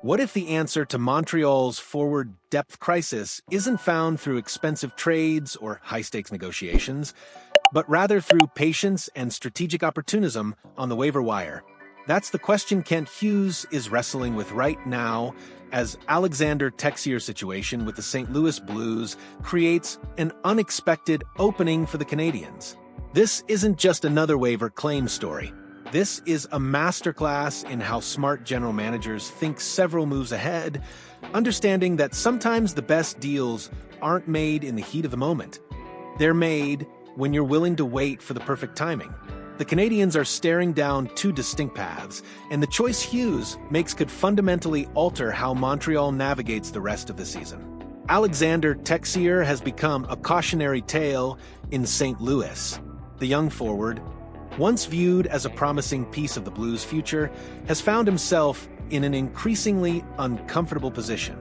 What if the answer to Montreal's forward depth crisis isn't found through expensive trades or high-stakes negotiations, but rather through patience and strategic opportunism on the waiver wire? That's the question Kent Hughes is wrestling with right now, as Alexandre Texier's situation with the St. Louis Blues creates an unexpected opening for the Canadiens. This isn't just another waiver claim story. This is a masterclass in how smart general managers think several moves ahead, understanding that sometimes the best deals aren't made in the heat of the moment. They're made when you're willing to wait for the perfect timing. The Canadiens are staring down two distinct paths, and the choice Hughes makes could fundamentally alter how Montreal navigates the rest of the season. Alexandre Texier has become a cautionary tale in St. Louis. The young forward, once viewed as a promising piece of the Blues' future, has found himself in an increasingly uncomfortable position.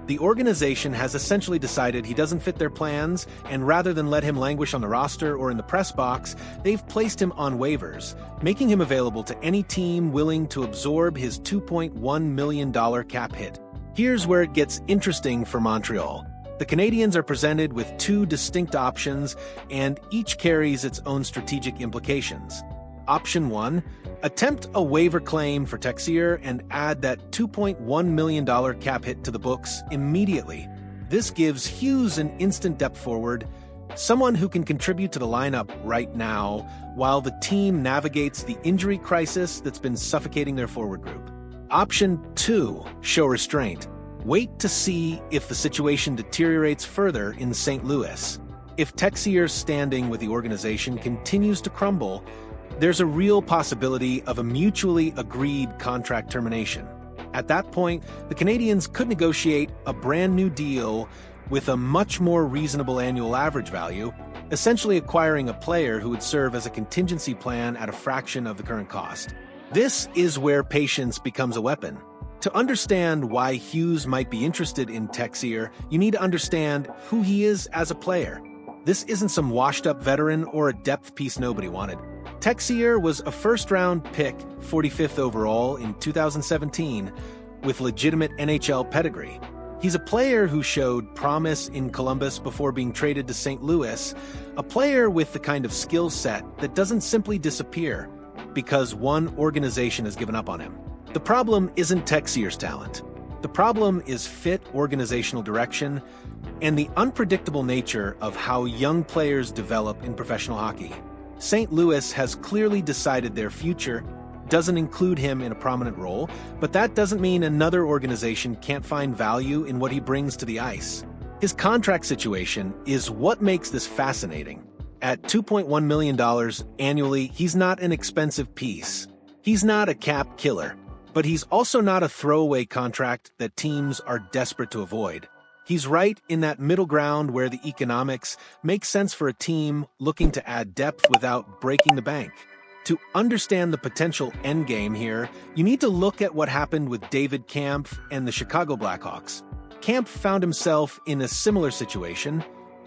The organization has essentially decided he doesn't fit their plans, and rather than let him languish on the roster or in the press box, they've placed him on waivers, making him available to any team willing to absorb his $2.1 million cap hit. Here's where it gets interesting for Montreal. The Canadiens are presented with two distinct options, and each carries its own strategic implications. Option 1, attempt a waiver claim for Texier and add that $2.1 million cap hit to the books immediately. This gives Hughes an instant depth forward, someone who can contribute to the lineup right now, while the team navigates the injury crisis that's been suffocating their forward group. Option 2, show restraint. Wait to see if the situation deteriorates further in St. Louis. If Texier's standing with the organization continues to crumble, there's a real possibility of a mutually agreed contract termination. At that point, the Canadiens could negotiate a brand new deal with a much more reasonable annual average value, essentially acquiring a player who would serve as a contingency plan at a fraction of the current cost. This is where patience becomes a weapon. To understand why Hughes might be interested in Texier, you need to understand who he is as a player. This isn't some washed-up veteran or a depth piece nobody wanted. Texier was a first-round pick, 45th overall in 2017, with legitimate NHL pedigree. He's a player who showed promise in Columbus before being traded to St. Louis, a player with the kind of skill set that doesn't simply disappear because one organization has given up on him. The problem isn't Texier's talent. The problem is fit, organizational direction, and the unpredictable nature of how young players develop in professional hockey. St. Louis has clearly decided their future doesn't include him in a prominent role, but that doesn't mean another organization can't find value in what he brings to the ice. His contract situation is what makes this fascinating. At $2.1 million annually, he's not an expensive piece. He's not a cap killer. But he's also not a throwaway contract that teams are desperate to avoid. He's right in that middle ground where the economics make sense for a team looking to add depth without breaking the bank. To understand the potential endgame here, you need to look at what happened with David Kampf and the Chicago Blackhawks. Kampf found himself in a similar situation,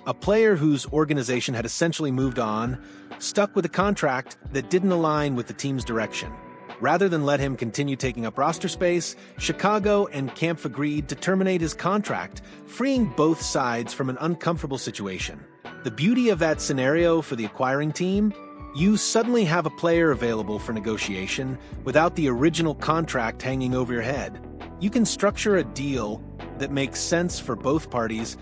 a player whose organization had essentially moved on, stuck with a contract that didn't align with the team's direction. Rather than let him continue taking up roster space, Chicago and Kampf agreed to terminate his contract, freeing both sides from an uncomfortable situation. The beauty of that scenario for the acquiring team? You suddenly have a player available for negotiation without the original contract hanging over your head. You can structure a deal that makes sense for both parties,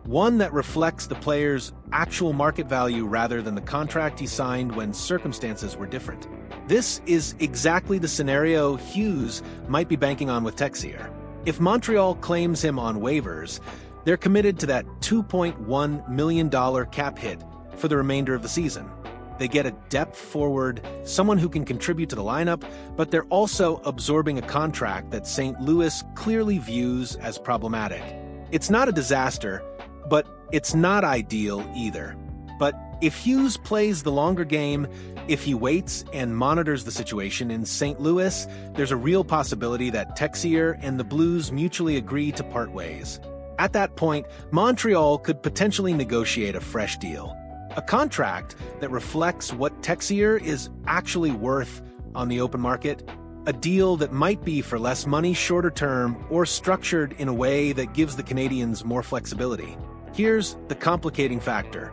one that reflects the player's actual market value rather than the contract he signed when circumstances were different. This is exactly the scenario Hughes might be banking on with Texier. If Montreal claims him on waivers, they're committed to that $2.1 million cap hit for the remainder of the season. They get a depth forward, someone who can contribute to the lineup, but they're also absorbing a contract that St. Louis clearly views as problematic. It's not a disaster, but it's not ideal either. But if Hughes plays the longer game, if he waits and monitors the situation in St. Louis, there's a real possibility that Texier and the Blues mutually agree to part ways. At that point, Montreal could potentially negotiate a fresh deal, a contract that reflects what Texier is actually worth on the open market, A deal that might be for less money shorter term or structured in a way that gives the Canadiens more flexibility. Here's the complicating factor.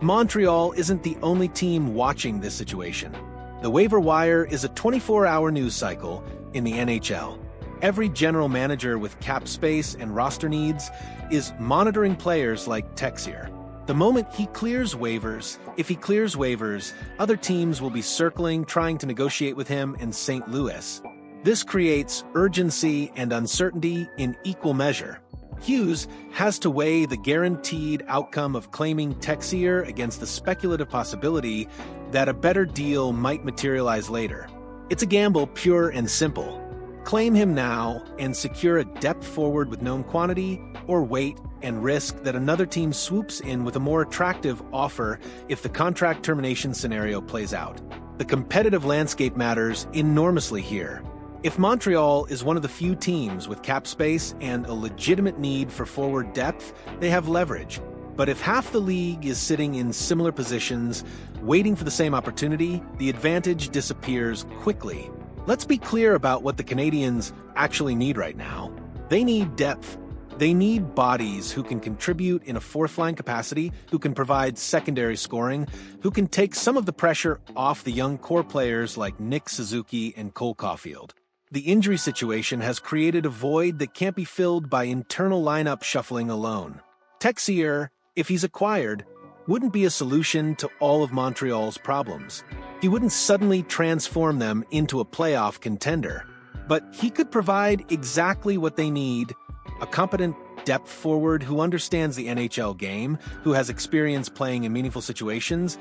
Montreal isn't the only team watching this situation. The waiver wire is a 24-hour news cycle in the NHL. Every general manager with cap space and roster needs is monitoring players like Texier. The moment he clears waivers, if he clears waivers, other teams will be circling, trying to negotiate with him in St. Louis. This creates urgency and uncertainty in equal measure. Hughes has to weigh the guaranteed outcome of claiming Texier against the speculative possibility that a better deal might materialize later. It's a gamble, pure and simple. Claim him now and secure a depth forward with known quantity, or wait and risk that another team swoops in with a more attractive offer if the contract termination scenario plays out. The competitive landscape matters enormously here. If Montreal is one of the few teams with cap space and a legitimate need for forward depth, they have leverage. But if half the league is sitting in similar positions, waiting for the same opportunity, the advantage disappears quickly. Let's be clear about what the Canadiens actually need right now. They need depth. They need bodies who can contribute in a fourth-line capacity, who can provide secondary scoring, who can take some of the pressure off the young core players like Nick Suzuki and Cole Caulfield. The injury situation has created a void that can't be filled by internal lineup shuffling alone. Texier, if he's acquired, wouldn't be a solution to all of Montreal's problems. He wouldn't suddenly transform them into a playoff contender. But he could provide exactly what they need: a competent depth forward who understands the NHL game, who has experience playing in meaningful situations,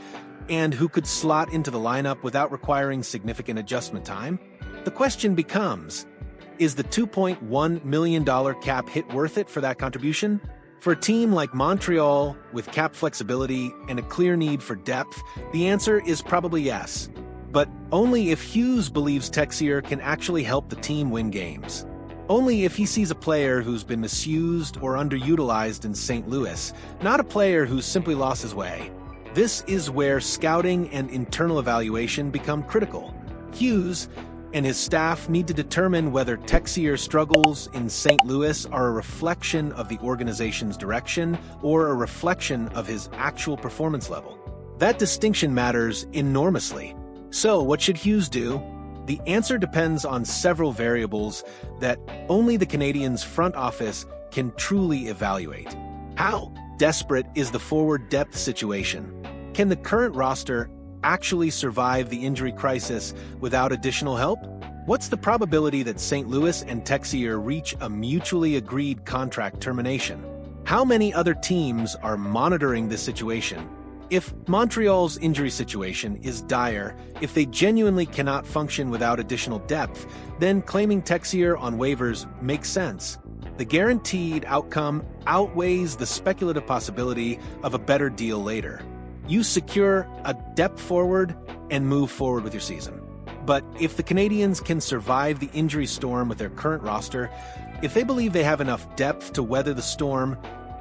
and who could slot into the lineup without requiring significant adjustment time. The question becomes, is the $2.1 million cap hit worth it for that contribution? For a team like Montreal, with cap flexibility and a clear need for depth, the answer is probably yes. But only if Hughes believes Texier can actually help the team win games. Only if he sees a player who's been misused or underutilized in St. Louis, not a player who's simply lost his way. This is where scouting and internal evaluation become critical. Hughes and his staff need to determine whether Texier's struggles in St. Louis are a reflection of the organization's direction or a reflection of his actual performance level. That distinction matters enormously. So, what should Hughes do? The answer depends on several variables that only the Canadiens' front office can truly evaluate. How desperate is the forward depth situation? Can the current roster actually survive the injury crisis without additional help? What's the probability that St. Louis and Texier reach a mutually agreed contract termination? How many other teams are monitoring this situation? If Montreal's injury situation is dire, if they genuinely cannot function without additional depth, then claiming Texier on waivers makes sense. The guaranteed outcome outweighs the speculative possibility of a better deal later. You secure a depth forward and move forward with your season. But if the Canadiens can survive the injury storm with their current roster, if they believe they have enough depth to weather the storm,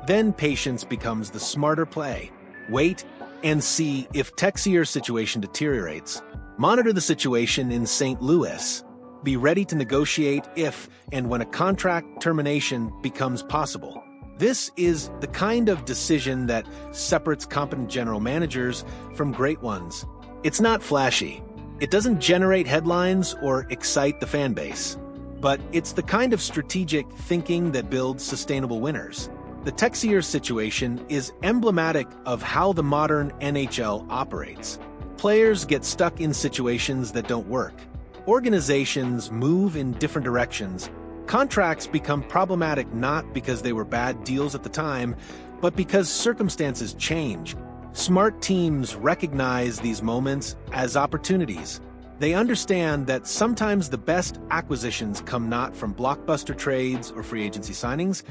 then patience becomes the smarter play. Wait and see if Texier's situation deteriorates. Monitor the situation in St. Louis. Be ready to negotiate if and when a contract termination becomes possible. This is the kind of decision that separates competent general managers from great ones. It's not flashy. It doesn't generate headlines or excite the fan base. But it's the kind of strategic thinking that builds sustainable winners. The Texier situation is emblematic of how the modern NHL operates. Players get stuck in situations that don't work. Organizations move in different directions. Contracts become problematic not because they were bad deals at the time, but because circumstances change. Smart teams recognize these moments as opportunities. They understand that sometimes the best acquisitions come not from blockbuster trades or free agency signings,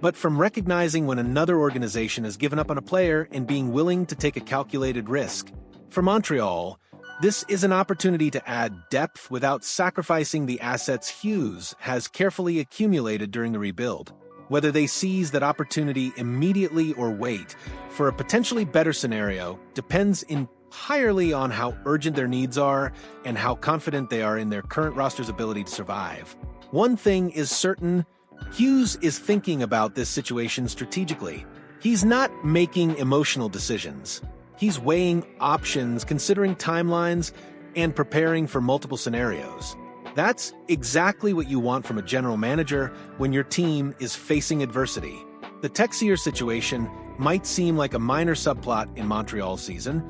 but from recognizing when another organization has given up on a player and being willing to take a calculated risk. For Montreal, this is an opportunity to add depth without sacrificing the assets Hughes has carefully accumulated during the rebuild. Whether they seize that opportunity immediately or wait for a potentially better scenario depends in entirely on how urgent their needs are and how confident they are in their current roster's ability to survive. One thing is certain, Hughes is thinking about this situation strategically. He's not making emotional decisions. He's weighing options, considering timelines, and preparing for multiple scenarios. That's exactly what you want from a general manager when your team is facing adversity. The Texier situation might seem like a minor subplot in Montreal's season,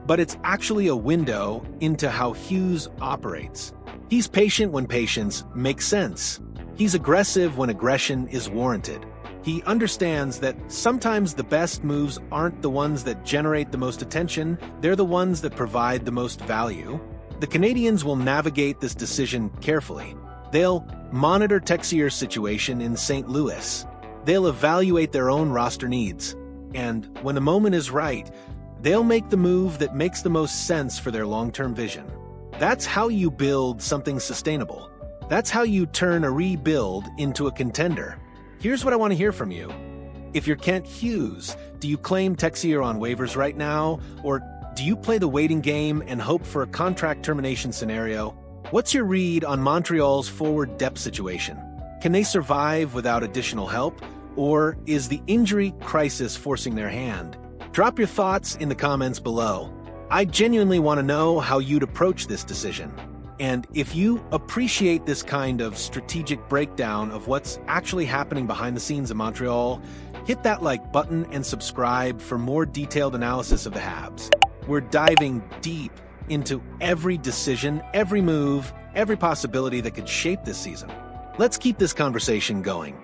but it's actually a window into how Hughes operates. He's patient when patience makes sense. He's aggressive when aggression is warranted. He understands that sometimes the best moves aren't the ones that generate the most attention, they're the ones that provide the most value. The Canadiens will navigate this decision carefully. They'll monitor Texier's situation in St. Louis. They'll evaluate their own roster needs. And when the moment is right, they'll make the move that makes the most sense for their long-term vision. That's how you build something sustainable. That's how you turn a rebuild into a contender. Here's what I want to hear from you. If you're Kent Hughes, do you claim Texier on waivers right now? Or do you play the waiting game and hope for a contract termination scenario? What's your read on Montreal's forward depth situation? Can they survive without additional help? Or is the injury crisis forcing their hand? Drop your thoughts in the comments below. I genuinely want to know how you'd approach this decision. And if you appreciate this kind of strategic breakdown of what's actually happening behind the scenes in Montreal, hit that like button and subscribe for more detailed analysis of the Habs. We're diving deep into every decision, every move, every possibility that could shape this season. Let's keep this conversation going.